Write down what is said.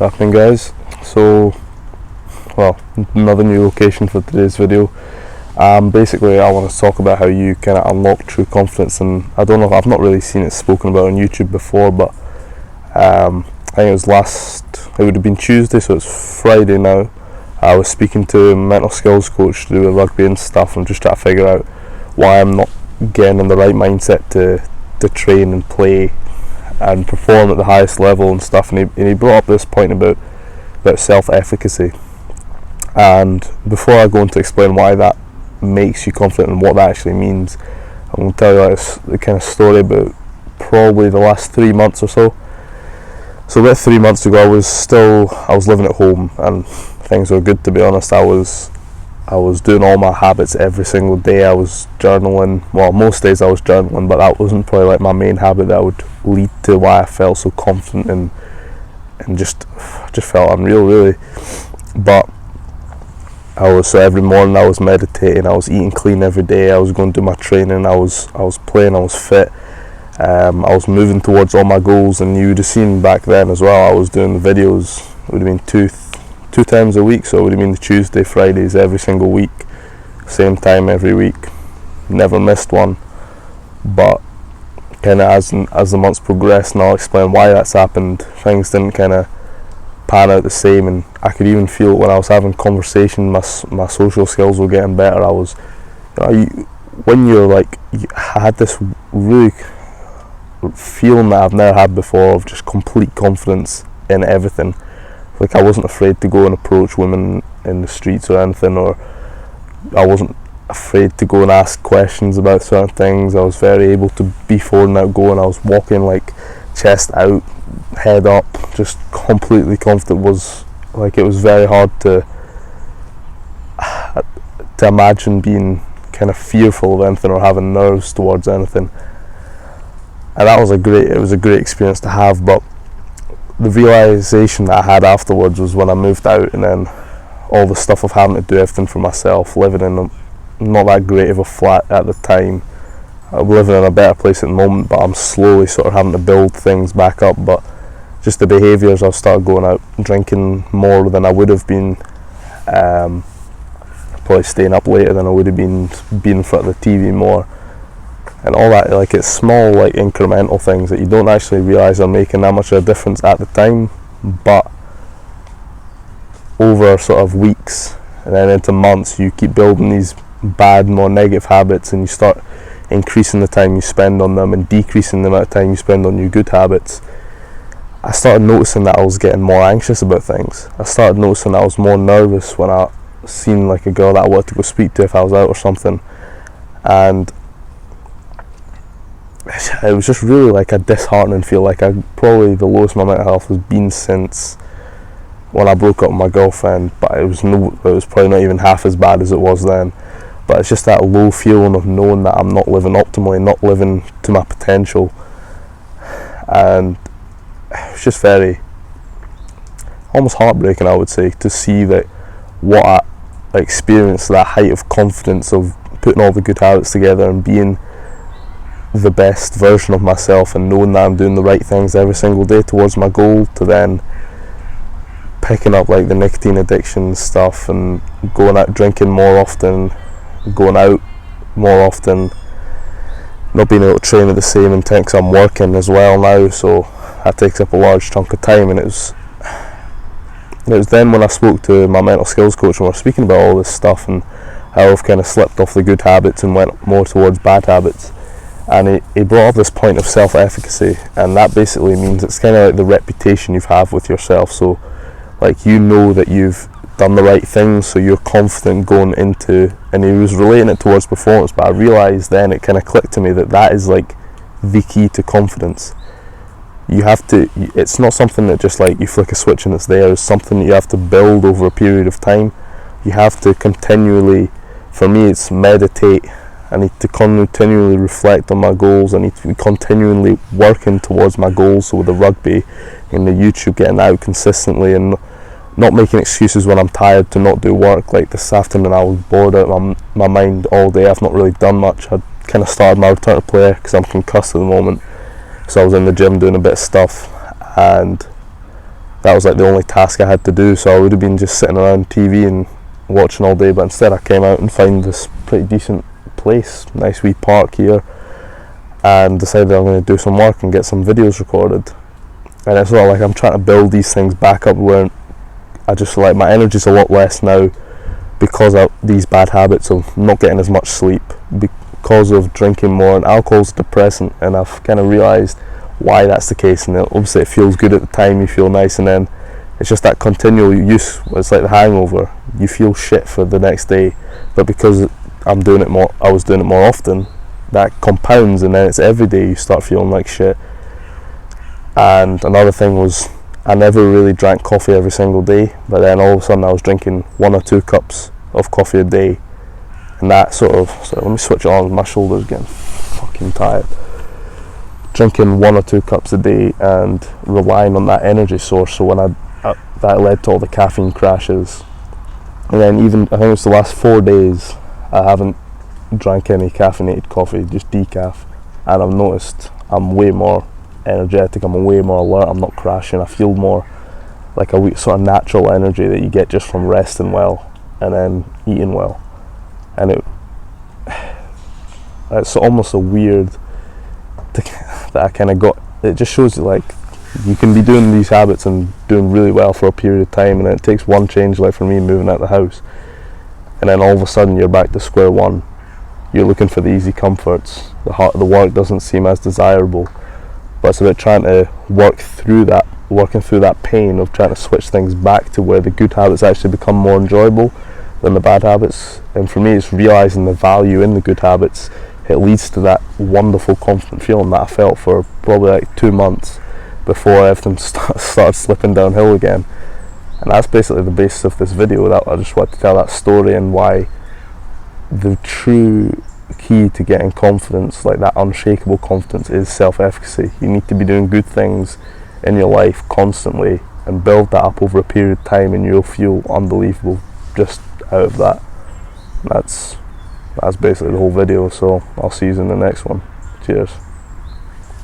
Good afternoon, guys. So, another new location for today's video. Basically, I want to talk about how you kind of unlock true confidence, and I don't know, I've not really seen it spoken about on YouTube before, but I think it would have been Tuesday, so it's Friday now. I was speaking to a mental skills coach to do with rugby and stuff, and just trying to figure out why I'm not getting in the right mindset to train and play and perform at the highest level and stuff. And he brought up this point about self-efficacy. And before I go on to explain why that makes you confident and what that actually means, I'm going to tell you the kind of story about probably the last 3 months or so. So about 3 months ago, I was living at home and things were good, to be honest. I was doing all my habits every single day. I was journaling. Well, most days I was journaling, but that wasn't probably like my main habit that would lead to why I felt so confident and just felt unreal, really. But so every morning I was meditating, I was eating clean every day, I was going to do my training, I was playing, I was fit, I was moving towards all my goals. And you would have seen back then as well, I was doing the videos. It would have been two times a week, so it would have been the Tuesday, Fridays every single week, same time every week, never missed one. But kind of as the months progressed, and I'll explain why that's happened, things didn't kind of pan out the same, and I could even feel when I was having conversation, my social skills were getting better. I was, I had this really feeling that I've never had before of just complete confidence in everything. Like, I wasn't afraid to go and approach women in the streets or anything, or I wasn't afraid to go and ask questions about certain things. I was very able to be forward and outgoing. I was walking like chest out, head up, just completely confident. It was very hard to imagine being kind of fearful of anything or having nerves towards anything. And that was a great experience to have. But the realisation that I had afterwards was when I moved out, and then all the stuff of having to do everything for myself, living in not that great of a flat at the time. I'm living in a better place at the moment, but I'm slowly sort of having to build things back up. But just the behaviours, I've started going out drinking more than I would have been, probably staying up later than I would have been in front of the TV more, and all that. Like, it's small, like incremental things that you don't actually realise are making that much of a difference at the time, but over sort of weeks and then into months, you keep building these bad, more negative habits, and you start increasing the time you spend on them and decreasing the amount of time you spend on your good habits. I started noticing that I was getting more anxious about things. I started noticing I was more nervous when I seen like a girl that I wanted to go speak to if I was out or something, and it was just really like a disheartening feel. Like, probably the lowest my mental health has been since when I broke up with my girlfriend, but it was probably not even half as bad as it was then. But it's just that low feeling of knowing that I'm not living optimally, not living to my potential. And it was just very, almost heartbreaking, I would say, to see that what I experienced, that height of confidence of putting all the good habits together and being the best version of myself, and knowing that I'm doing the right things every single day towards my goal, to then picking up like the nicotine addiction stuff and going out drinking more often, going out more often, not being able to train at the same intent because I'm working as well now, so that takes up a large chunk of time. And it was then when I spoke to my mental skills coach, and we were speaking about all this stuff and how I've kind of slipped off the good habits and went more towards bad habits. And he brought up this point of self-efficacy, and that basically means it's kind of like the reputation you have with yourself. So, like, you know that you've done the right things, so you're confident going into, and he was relating it towards performance, but I realised then, it kind of clicked to me that is like the key to confidence. You have to, it's not something that just like you flick a switch and it's there. It's something that you have to build over a period of time. You have to continually, for me it's meditate, I need to continually reflect on my goals. I need to be continually working towards my goals. So with the rugby and the YouTube, getting out consistently and not making excuses when I'm tired to not do work. Like this afternoon, I was bored out of my mind all day. I've not really done much. I kind of started my return to play because I'm concussed at the moment. So I was in the gym doing a bit of stuff, and that was like the only task I had to do, so I would have been just sitting around TV and watching all day, but instead I came out and found this pretty decent place, nice wee park here, and decided I'm going to do some work and get some videos recorded. And it's sort of like I'm trying to build these things back up where I just like my energy's a lot less now because of these bad habits of not getting as much sleep, because of drinking more, and alcohol's a depressant, and I've kind of realised why that's the case. And obviously it feels good at the time, you feel nice, and then it's just that continual use. It's like the hangover, you feel shit for the next day, but because I was doing it more often, that compounds, and then it's every day you start feeling like shit. And another thing was, I never really drank coffee every single day, but then all of a sudden I was drinking 1 or 2 cups of coffee a day, and that sort of, so let me switch it on, my shoulder's getting fucking tired. Drinking 1 or 2 cups a day and relying on that energy source, so when that led to all the caffeine crashes. And then even, I think it's the last 4 days, I haven't drank any caffeinated coffee, just decaf, and I've noticed I'm way more energetic, I'm way more alert, I'm not crashing, I feel more like a sort of natural energy that you get just from resting well and then eating well. And it's almost a weird that I kind of got. It just shows you like you can be doing these habits and doing really well for a period of time, and then it takes one change, like for me moving out the house, and then all of a sudden you're back to square one. You're looking for the easy comforts, the work doesn't seem as desirable, but it's about trying to working through that pain of trying to switch things back to where the good habits actually become more enjoyable than the bad habits. And for me, it's realising the value in the good habits. It leads to that wonderful confident feeling that I felt for probably like 2 months before everything started slipping downhill again. And that's basically the basis of this video. That I just wanted to tell that story, and why the true key to getting confidence, like that unshakable confidence, is self-efficacy. You need to be doing good things in your life constantly and build that up over a period of time, and you'll feel unbelievable just out of that. That's basically the whole video, so I'll see you in the next one. Cheers.